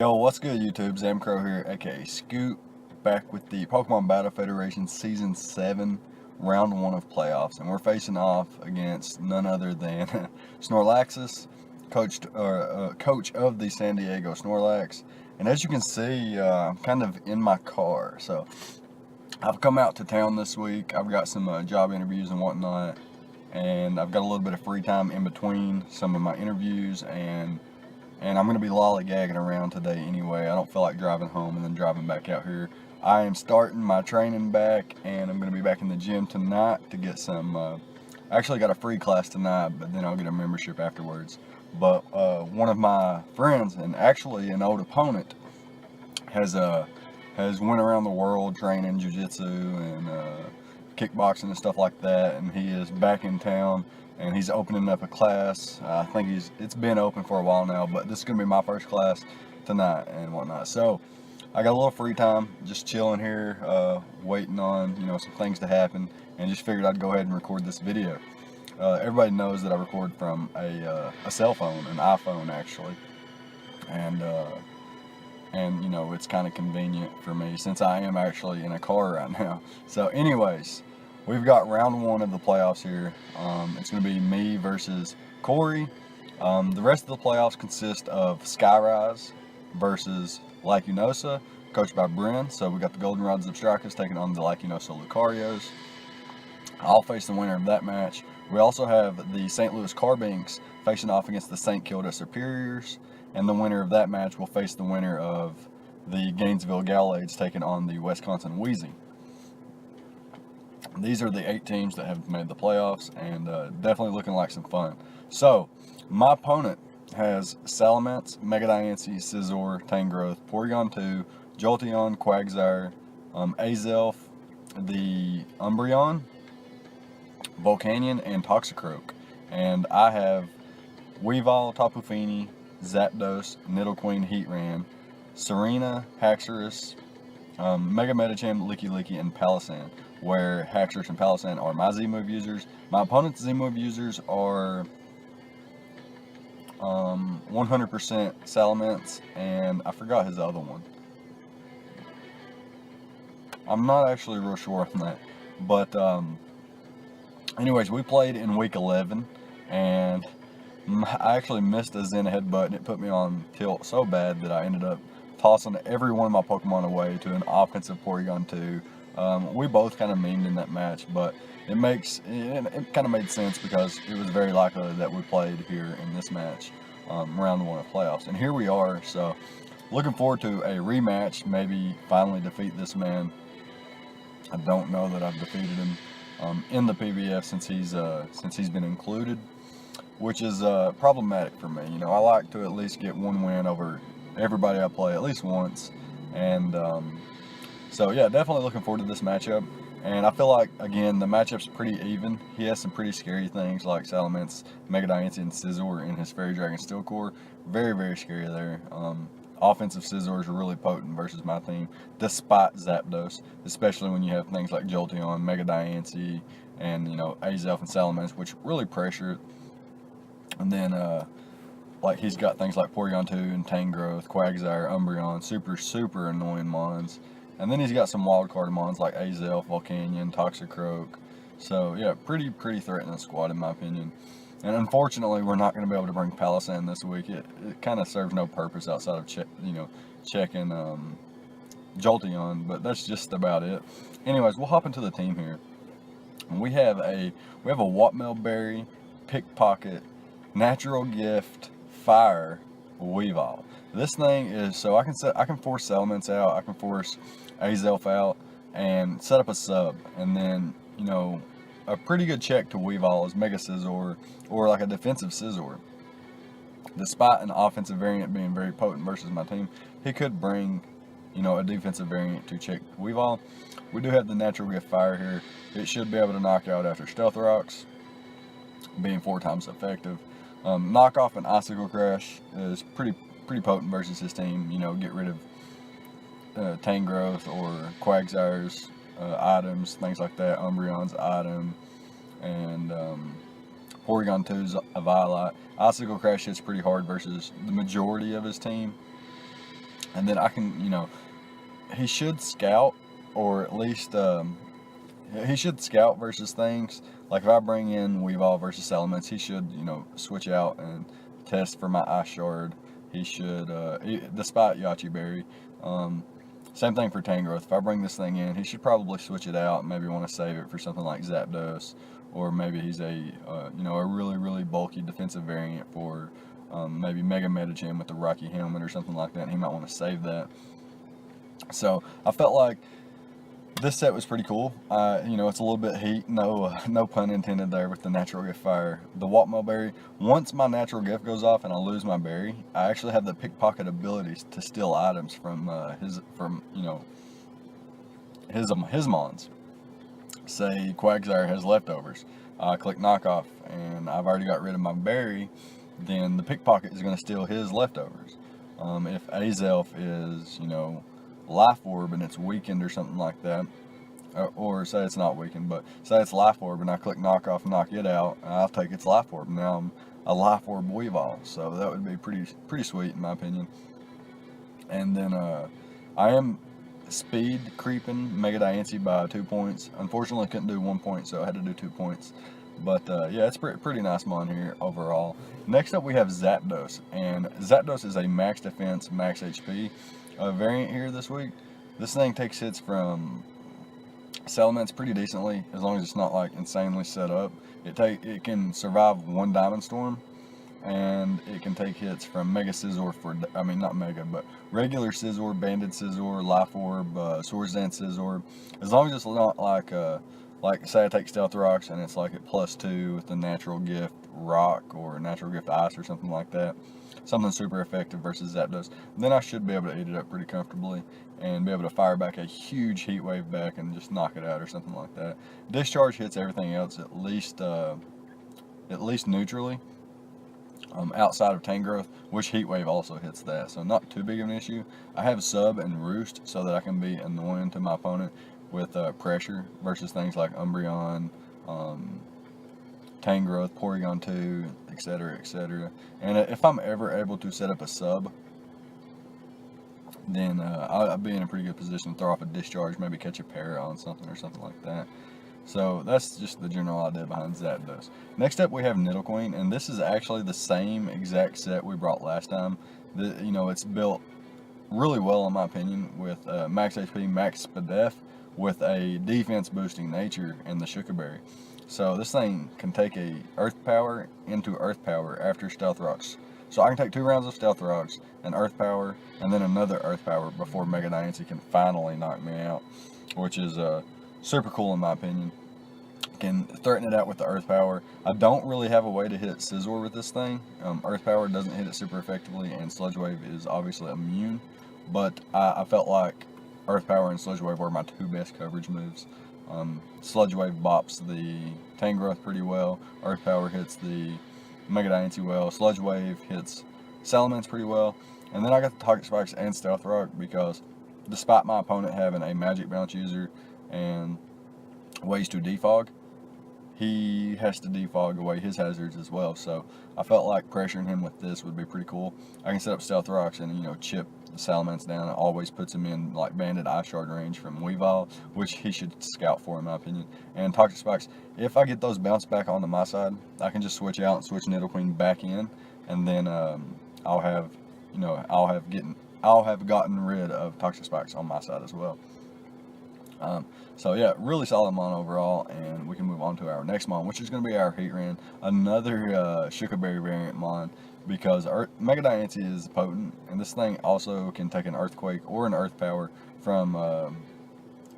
Yo, what's good YouTube? Zamcrow here, aka Scoot, back with the Pokemon Battle Federation Season 7, Round 1 of playoffs. And we're facing off against none other than Snorlax, coach of the San Diego Snorlax. And as you can see, I'm kind of in my car. So I've come out to town this week. I've got some job interviews and whatnot. And I've got a little bit of free time in between some of my interviews, and I'm going to be lollygagging around today anyway. I don't feel like driving home and then driving back out here. I am starting my training back, and I'm going to be back in the gym tonight to get some. I actually got a free class tonight, but then I'll get a membership afterwards. But one of my friends, and actually an old opponent, has went around the world training jiu-jitsu and kickboxing and stuff like that, and he is back in town. And he's opening up a class. I think it's been open for a while now, but this is gonna be my first class tonight and whatnot. So I got a little free time, just chilling here, waiting on some things to happen, and just figured I'd go ahead and record this video. Everybody knows that I record from a cell phone, an iPhone actually, and it's kind of convenient for me since I am actually in a car right now. So anyways, we've got round 1 of the playoffs here. It's going to be me versus Corey. The rest of the playoffs consist of Skyrise versus Lacunosa, coached by Bryn. So we got the Goldenrod Zebstrikers taking on the Lacunosa Lucarios. I'll face the winner of that match. We also have the St. Louis Carbinks facing off against the St. Kilda Superiors, and the winner of that match will face the winner of the Gainesville Gallades taking on the Wisconsin Wheezy. These are the 8 teams that have made the playoffs, and definitely looking like some fun. So, my opponent has Salamence, Mega Diancie, Scizor, Tangrowth, Porygon 2, Jolteon, Quagsire, Azelf, the Umbreon, Volcanion, and Toxicroak. And I have Weavile, Tapu Fini, Zapdos, Nidoqueen, Heatran, Serena, Haxorus, Mega Medicham, Licky, and Palossand, where Haxorus and Palossand are my Z-move users. My opponent's Z-move users are 100% Salamence, and I forgot his other one. I'm not actually real sure on that. But anyways, we played in week 11, and I actually missed a Zen headbutt, and it put me on tilt so bad that I ended up tossing every one of my Pokemon away to an offensive Porygon 2. We both kind of memed in that match, but it kind of made sense because it was very likely that we played here in this match, round 1 of playoffs. And here we are, so looking forward to a rematch, maybe finally defeat this man. I don't know that I've defeated him in the PBF since he's been included, which is problematic for me. I like to at least get one win over everybody I play at least once, and so yeah, definitely looking forward to this matchup. And I feel like, again, the matchup's pretty even. He has some pretty scary things like Salamence, Mega Diancie, and Scizor in his Fairy Dragon Steel Core. Very, very scary there. Offensive Scizors are really potent versus my team, despite Zapdos, especially when you have things like Jolteon, Mega Diancie, and Azelf and Salamence, which really pressure it. And then like he's got things like Porygon 2 and Tangrowth, Quagsire, Umbreon, super annoying mons. And then he's got some wild card mons like Azelf, Volcanion, Toxicroak. So yeah, pretty threatening squad in my opinion. And unfortunately, we're not going to be able to bring Palossand this week. It kind of serves no purpose outside of checking Jolteon, but that's just about it. Anyways, we'll hop into the team here. We have a Whatmel Berry, Pickpocket, Natural Gift, Fire, Weavile. This thing is so I can force Salamence out, I can force Azelf out, and set up a sub, and then a pretty good check to Weavile is Mega Scizor or like a defensive Scizor. Despite an offensive variant being very potent versus my team, he could bring a defensive variant to check Weavile. We do have the Natural Gift Fire here. It should be able to knock out after Stealth Rocks, being 4 times effective. Knock off an Icicle Crash is pretty potent versus his team. Get rid of Tangrowth or Quagsire's items, things like that, Umbreon's item, and Porygon 2's a Violet. Icicle Crash hits pretty hard versus the majority of his team. And then I can, he should scout, or at least he should scout versus things. Like if I bring in Weavile versus Elements, he should, switch out and test for my Ice Shard. He should, despite Yachi Berry. Same thing for Tangrowth. If I bring this thing in, he should probably switch it out and maybe want to save it for something like Zapdos, or maybe he's a really, really bulky defensive variant for maybe Mega Metagym with the Rocky Helmet or something like that, and he might want to save that. So I felt like this set was pretty cool. It's a little bit heat, no pun intended there with the natural gift fire. The Walkmo berry, once my natural gift goes off and I lose my berry, I actually have the pickpocket abilities to steal items from his mons. Say Quagsire has leftovers. I click knockoff and I've already got rid of my berry, then the pickpocket is going to steal his leftovers. If Azelf is, Life Orb and it's weakened or something like that, or say it's not weakened, but say it's Life Orb and I click knock off, knock it out, and I'll take its Life Orb. Now I'm a Life Orb Weavile, so that would be pretty sweet in my opinion. And then I am speed creeping Mega Diancie by 2 points. Unfortunately, couldn't do 1 point, so I had to do 2 points. But yeah, it's pretty nice mon here overall. Next up we have Zapdos, and Zapdos is a max defense, max HP variant here this week. This thing takes hits from Salamence pretty decently, as long as it's not like insanely set up. It can survive 1 Diamond Storm, and it can take hits from Mega Scizor not Mega, but regular Scizor, Banded Scizor, Life Orb, Swords Dance Scizor, as long as it's not like say I take Stealth Rocks and it's like at +2 with the natural gift Rock or natural gift Ice or something like that, something super effective versus Zapdos, then I should be able to eat it up pretty comfortably and be able to fire back a huge Heat Wave back and just knock it out or something like that. Discharge hits everything else at least neutrally, outside of Tangrowth, which Heat Wave also hits that, so not too big of an issue. I have Sub and Roost so that I can be annoying to my opponent with pressure versus things like Umbreon, Tangrowth, Porygon 2, etc., etc. And if I'm ever able to set up a sub, then I'll be in a pretty good position to throw off a discharge, maybe catch a para on something or something like that. So that's just the general idea behind Zapdos. Next up we have Nidoqueen, and this is actually the same exact set we brought last time. It's built really well in my opinion with max HP, max PBF, with a defense boosting nature and the Shuka Berry. So this thing can take a Earth Power into Earth Power after Stealth Rocks. So I can take 2 rounds of Stealth Rocks, an Earth Power, and then another Earth Power before Mega Diancie can finally knock me out, which is super cool in my opinion. Can threaten it out with the Earth Power. I don't really have a way to hit Scizor with this thing. Earth Power doesn't hit it super effectively, and Sludge Wave is obviously immune, but I felt like Earth Power and Sludge Wave were my 2 best coverage moves. Sludge Wave bops the Tangrowth pretty well. Earth Power hits the Mega Diancie well. Sludge Wave hits Salamence pretty well. And then I got the Toxic Spikes and Stealth Rock because despite my opponent having a Magic Bounce user and ways to defog, he has to defog away his hazards as well. So I felt like pressuring him with this would be pretty cool. I can set up Stealth Rocks and chip the Salamence down. It always puts him in like banded Ice Shard range from Weavile, which he should scout for in my opinion. And Toxic Spikes, if I get those bounce back onto my side, I can just switch out and switch Nidoqueen back in, and then I'll have gotten rid of Toxic Spikes on my side as well. So yeah, really solid mon overall, and we can move on to our next mon, which is going to be our Heatran, another Shuka Berry variant mon, because Mega Diancie is potent, and this thing also can take an Earthquake or an Earth Power from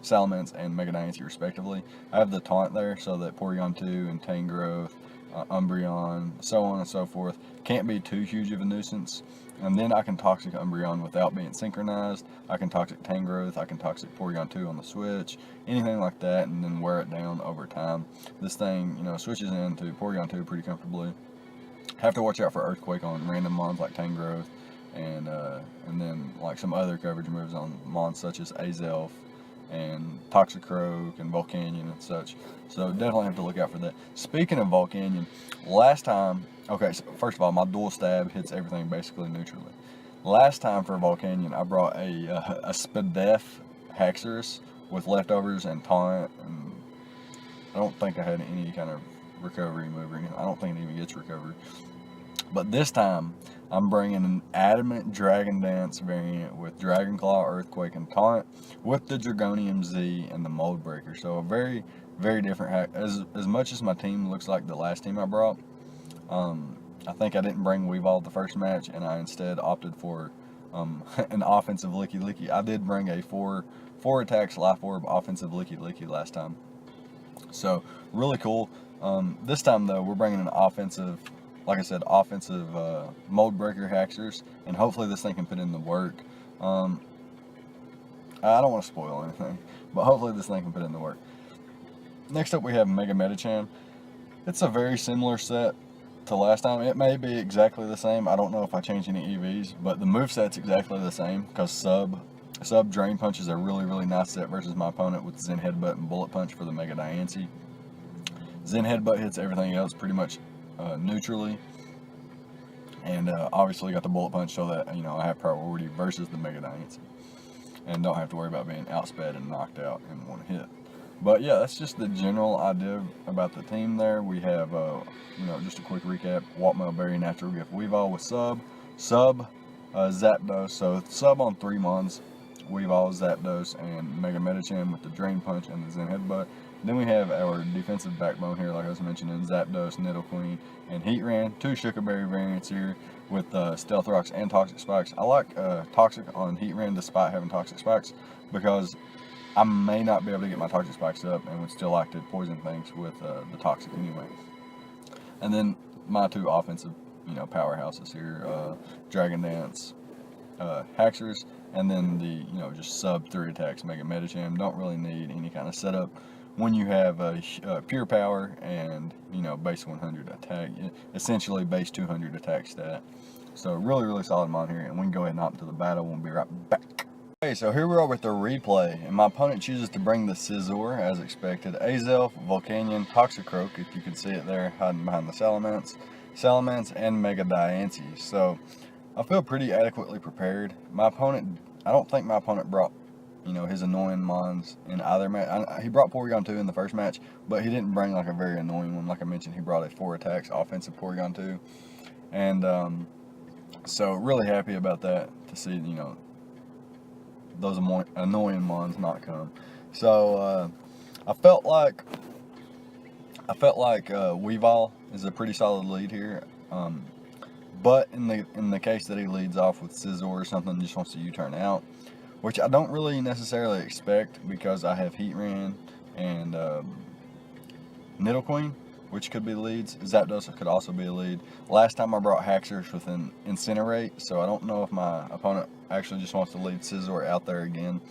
Salamence and Mega Diancie respectively. I have the taunt there so that Porygon 2 and Tangrowth, Umbreon, so on and so forth, can't be too huge of a nuisance. And then I can Toxic Umbreon without being synchronized. I can Toxic Tangrowth, I can Toxic Porygon 2 on the switch, anything like that, and then wear it down over time. This thing, switches into Porygon 2 pretty comfortably. Have to watch out for Earthquake on random mons like Tangrowth, and then like some other coverage moves on mons such as Azelf and Toxicroak and Volcanion and such. So definitely have to look out for that. Speaking of Volcanion, last time, okay, so first of all, my dual stab hits everything basically neutrally. Last time for Volcanion, I brought a PBF Haxorus with leftovers and taunt, and I don't think I had any kind of recovery move or anything. I don't think it even gets recovered. But this time, I'm bringing an Adamant Dragon Dance variant with Dragon Claw, Earthquake, and Taunt with the Dragonium Z and the Mold Breaker. So a very, very different hack. As much as my team looks like the last team I brought, I think I didn't bring Weavile the first match, and I instead opted for an offensive Licky Licky. I did bring a four attacks Life Orb offensive Licky Licky last time. So really cool. This time though, we're bringing an offensive, like I said, offensive Mold Breaker Haxorus, and hopefully this thing can put in the work. I don't want to spoil anything, but hopefully this thing can put in the work. Next up we have Mega Medicham. It's a very similar set to last time. It may be exactly the same. I don't know if I changed any EVs, but the moveset's exactly the same, because Sub Drain Punch is a really, really nice set versus my opponent with Zen Headbutt and Bullet Punch for the Mega Diancie. Zen Headbutt hits everything else pretty much neutrally, and obviously got the Bullet Punch so that, you know, I have priority versus the Mega Diancie and don't have to worry about being outsped and knocked out in one hit. But yeah, that's just the general idea about the team there. We have, you know, just a quick recap: Waltmail, Berry, Natural Gift, Weavile with Sub, Zapdos. So Sub on 3 mons, Weavile, Zapdos, and Mega Medicham with the Drain Punch and the Zen Headbutt. Then we have our defensive backbone here, like I was mentioning, Zapdos, Nidoqueen, and Heatran. 2 Sugar Berry variants here with Stealth Rocks and Toxic Spikes. I like Toxic on Heatran despite having Toxic Spikes, because I may not be able to get my Toxic Spikes up and would still like to poison things with the Toxic anyway. And then my 2 offensive, you know, powerhouses here, Dragon Dance, Haxorus, and then the, you know, just sub 3 attacks Mega Medicham. Don't really need any kind of setup when you have pure power and, you know, base 100 attack, essentially base 200 attack stat. So really, really solid mon here, and we can go ahead and hop into the battle. We'll be right back. Okay, so here we are with the replay, and my opponent chooses to bring the Scizor as expected. Azelf, Volcanion, Toxicroak, if you can see it there hiding behind the Salamence, and Mega Diancie. So I feel pretty adequately prepared. My opponent, I don't think my opponent brought, you know, his annoying mons in either match. He brought Porygon 2 in the first match, but he didn't bring like a very annoying one. Like I mentioned, he brought a 4 attacks offensive Porygon 2, and so really happy about that, to see, you know, those annoying mons not come. So I felt like Weavile is a pretty solid lead here, but in the case that he leads off with Scizor or something, just wants to U-turn out, which I don't really necessarily expect, because I have Heatran and Nidoqueen, which could be leads. Zapdos could also be a lead. Last time I brought Haxorus with an Incinerate, so I don't know if my opponent actually just wants to lead Scizor out there again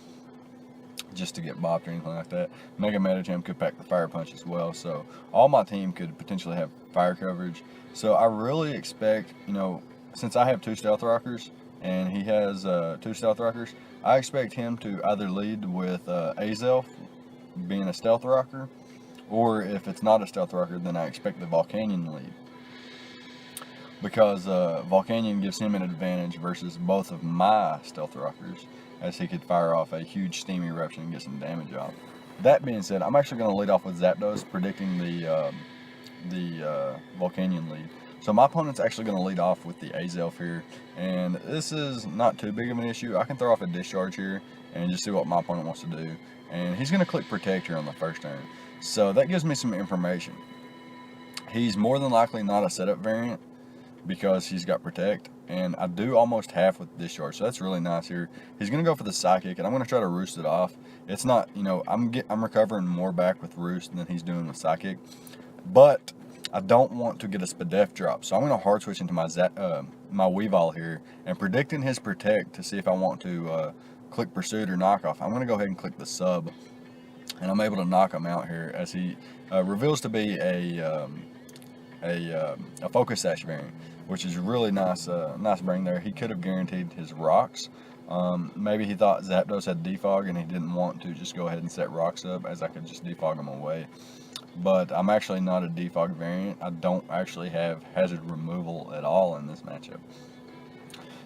just to get bopped or anything like that. Mega Medicham could pack the Fire Punch as well, so all my team could potentially have fire coverage. So I really expect, you know, since I have 2 Stealth Rockers and he has 2 Stealth Rockers, I expect him to either lead with Azelf being a Stealth Rocker, or if it's not a Stealth Rocker, then I expect the Volcanion lead, because Volcanion gives him an advantage versus both of my Stealth Rockers, as he could fire off a huge Steam Eruption and get some damage off. That being said, I'm actually going to lead off with Zapdos, predicting the Volcanion lead. So my opponent's actually going to lead off with the Azelf here, and this is not too big of an issue. I can throw off a Discharge here and just see what my opponent wants to do, and he's going to click Protect here on the first turn. So that gives me some information. He's more than likely not a setup variant, because he's got Protect, and I do almost half with Discharge, so that's really nice here. He's going to go for the Psychic, and I'm going to try to Roost it off. It's not, you know, I'm recovering more back with Roost than he's doing with Psychic, but I don't want to get a Spadef drop, so I'm going to hard switch into my my Weavile here, and predicting his Protect to see if I want to click Pursuit or Knock Off. I'm going to go ahead and click the Sub, and I'm able to knock him out here, as he reveals to be a Focus Sash variant, which is really nice. Nice bring there. He could have guaranteed his rocks. Maybe he thought Zapdos had defog and he didn't want to just go ahead and set rocks up, as I could just defog him away. But I'm actually not a defog variant. I don't actually have hazard removal at all in this matchup.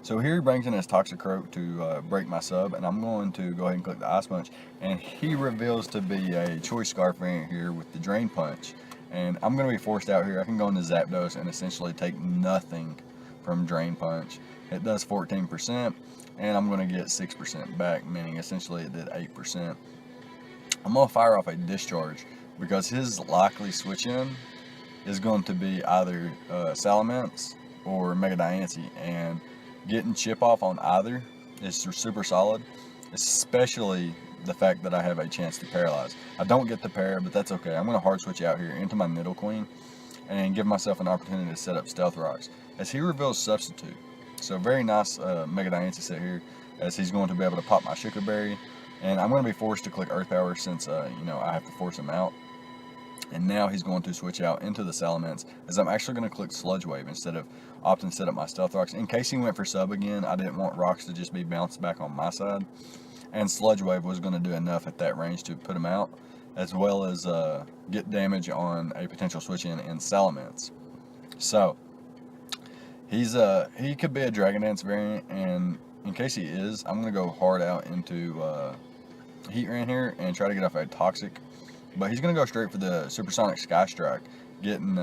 So here he brings in his Toxicroak to break my sub, and I'm going to go ahead and click the Ice Punch, and he reveals to be a Choice Scarf variant here with the Drain Punch. And I'm going to be forced out here. I can go into Zapdos and essentially take nothing from Drain Punch. It does 14%, and I'm going to get 6% back, meaning essentially it did 8%. I'm going to fire off a Discharge because his likely switch in is going to be either Salamence or Mega Diancie, and getting chip off on either is super solid, especially the fact that I have a chance to paralyze. I don't get the para, but that's okay. I'm going to hard switch out here into my Nidoqueen and give myself an opportunity to set up Stealth Rocks as he reveals Substitute. So very nice Mega Diancie set here, as he's going to be able to pop my Sugar Berry, and I'm going to be forced to click Earth Power since you know, I have to force him out. And now he's going to switch out into the Salamence, as I'm actually going to click Sludge Wave instead of opting to set up my Stealth Rocks. In case he went for sub again, I didn't want rocks to just be bounced back on my side. And Sludge Wave was going to do enough at that range to put him out, as well as get damage on a potential switch in Salamence. So he could be a Dragon Dance variant, and in case he is, I'm going to go hard out into Heat Rain here and try to get off a Toxic. But he's going to go straight for the Supersonic Sky Strike, getting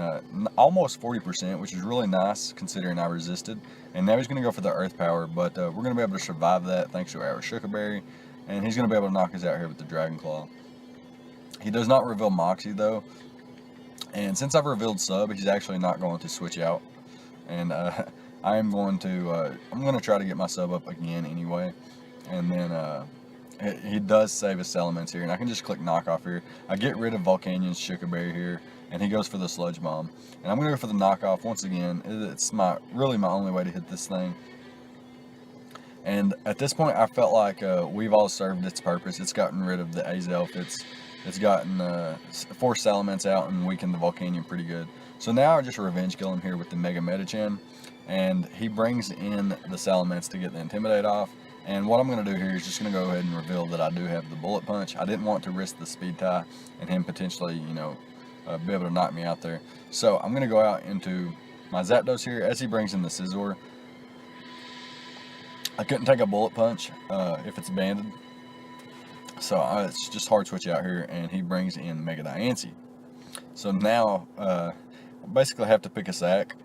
almost 40%, which is really nice considering I resisted. And now he's going to go for the Earth Power, but we're going to be able to survive that thanks to our Sugar Berry. And he's going to be able to knock us out here with the Dragon Claw. He does not reveal Moxie though. And since I've revealed Sub, he's actually not going to switch out. And I'm going to try to get my Sub up again anyway. And then he does save his Salamence here, and I can just click Knockoff here. I get rid of Volcanion's Sugar Berry here, and he goes for the Sludge Bomb. And I'm going to go for the Knockoff once again. It's really my only way to hit this thing. And at this point, I felt like we've all served its purpose. It's gotten rid of the Azelf. It's gotten forced Salamence out and weakened the Volcanion pretty good. So now I just revenge kill him here with the Mega Medicham, and he brings in the Salamence to get the Intimidate off. And what I'm going to do here is just going to go ahead and reveal that I do have the Bullet Punch. I didn't want to risk the Speed Tie and him potentially, you know, be able to knock me out there. So I'm going to go out into my Zapdos here as he brings in the Scizor. I couldn't take a Bullet Punch if it's banded. So it's just hard switch out here, and he brings in Mega Diancie. So now basically I have to pick a sack.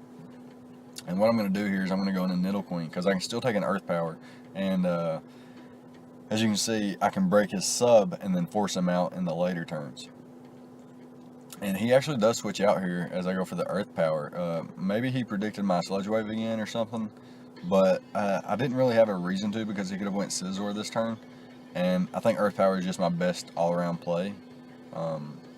And what I'm going to do here is I'm going to go into Nidoqueen, because I can still take an Earth Power. And as you can see, I can break his sub and then force him out in the later turns. And he actually does switch out here as I go for the Earth Power. Maybe he predicted my Sludge Wave again or something. But I didn't really have a reason to, because he could have went Scizor this turn. And I think Earth Power is just my best all-around play.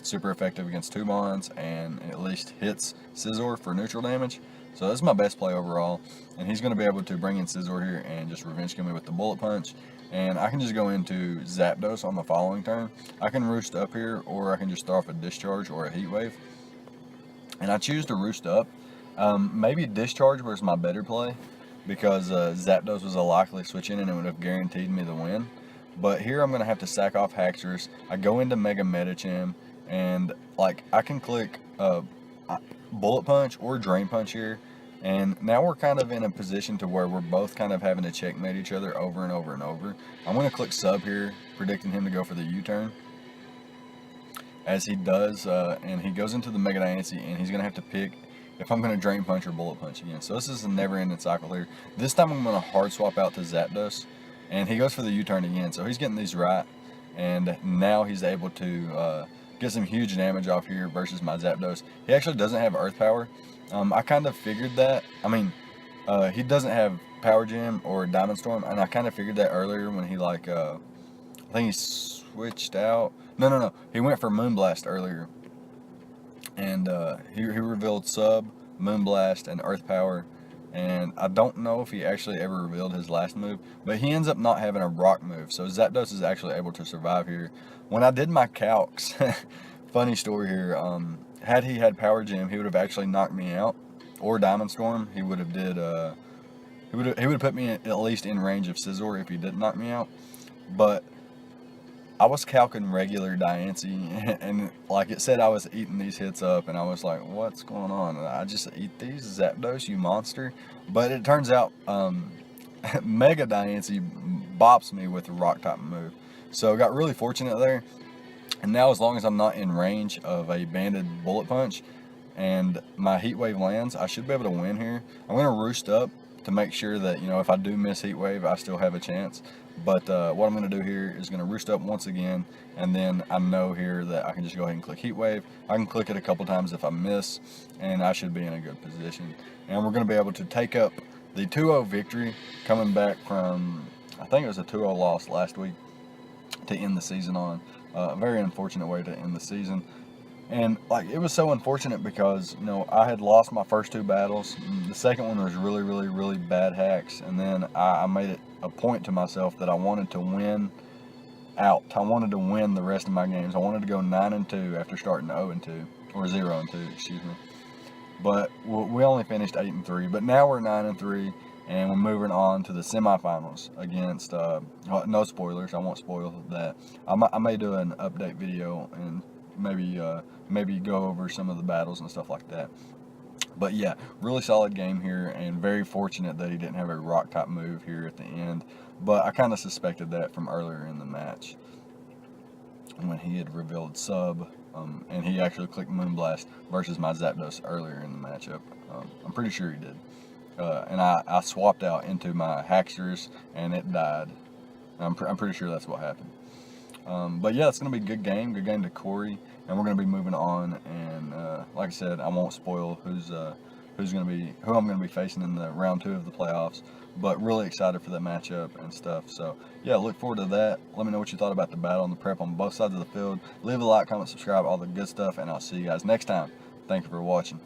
Super effective against two bonds, and at least hits Scizor for neutral damage. So that's my best play overall, and he's going to be able to bring in Scizor here and just revenge kill me with the Bullet Punch. And I can just go into Zapdos on the following turn. I can Roost up here, or I can just throw off a Discharge or a Heat Wave. And I choose to Roost up. Maybe Discharge was my better play, because Zapdos was a likely switch in and it would have guaranteed me the win. But here I'm going to have to sack off Haxorus. I go into Mega Medicham, and like I can click Bullet Punch or Drain Punch here, and now we're kind of in a position to where we're both kind of having to checkmate each other over and over and over. I'm going to click Sub here, predicting him to go for the U-turn, as he does, and he goes into the Mega Diancie, and he's going to have to pick if I'm going to Drain Punch or Bullet Punch again. So this is a never-ending cycle here. This time I'm going to hard swap out to Zapdos, and he goes for the U-turn again. So he's getting these right, and now he's able to get some huge damage off here versus my Zapdos. He actually doesn't have Earth Power. I kind of figured that. I mean, he doesn't have Power Gem or Diamond Storm, and I kind of figured that earlier when he I think he switched out. No. He went for Moonblast earlier, and he revealed Sub, Moonblast, and Earth Power. And I don't know if he actually ever revealed his last move, but he ends up not having a rock move, so Zapdos is actually able to survive here. When I did my calcs, funny story here, had he had Power Gem, he would have actually knocked me out, or Diamond Storm. He would have he would have put me at least in range of Scizor if he didn't knock me out. But I was calcing regular Diancie, and like it said I was eating these hits up, and I was like, what's going on? I just eat these, Zapdos, you monster. But it turns out Mega Diancie bops me with the rock type move. So got really fortunate there. And now as long as I'm not in range of a banded bullet punch and my heat wave lands, I should be able to win here. I'm going to roost up to make sure that, you know, if I do miss heat wave, I still have a chance. But what I'm going to do here is going to roost up once again, and then I know here that I can just go ahead and click heat wave. I can click it a couple times if I miss, and I should be in a good position. And we're going to be able to take up the 2-0 victory, coming back from, I think it was a 2-0 loss last week, to end the season on. A very unfortunate way to end the season. And like, it was so unfortunate because, you know, I had lost my first 2 battles. The second one was really bad hacks, and then I made it a point to myself that I wanted to win out. I wanted to win the rest of my games. I wanted to go 9-2 after starting 0-2, or 0-2, excuse me. But we only finished 8-3. But now we're 9-3, and we're moving on to the semifinals against. No spoilers. I won't spoil that. I may do an update video and maybe go over some of the battles and stuff like that. But yeah, really solid game here, and very fortunate that he didn't have a rock type move here at the end. But I kind of suspected that from earlier in the match when he had revealed sub, and he actually clicked Moonblast versus my Zapdos earlier in the matchup. I'm pretty sure he did. And I swapped out into my Hacksters, and it died. I'm pretty sure that's what happened. But yeah, it's going to be a good game to Corey, and we're going to be moving on. And like I said, I won't spoil who I'm going to be facing in the round 2 of the playoffs. But really excited for that matchup and stuff. So yeah, look forward to that. Let me know what you thought about the battle and the prep on both sides of the field. Leave a like, comment, subscribe, all the good stuff, and I'll see you guys next time. Thank you for watching.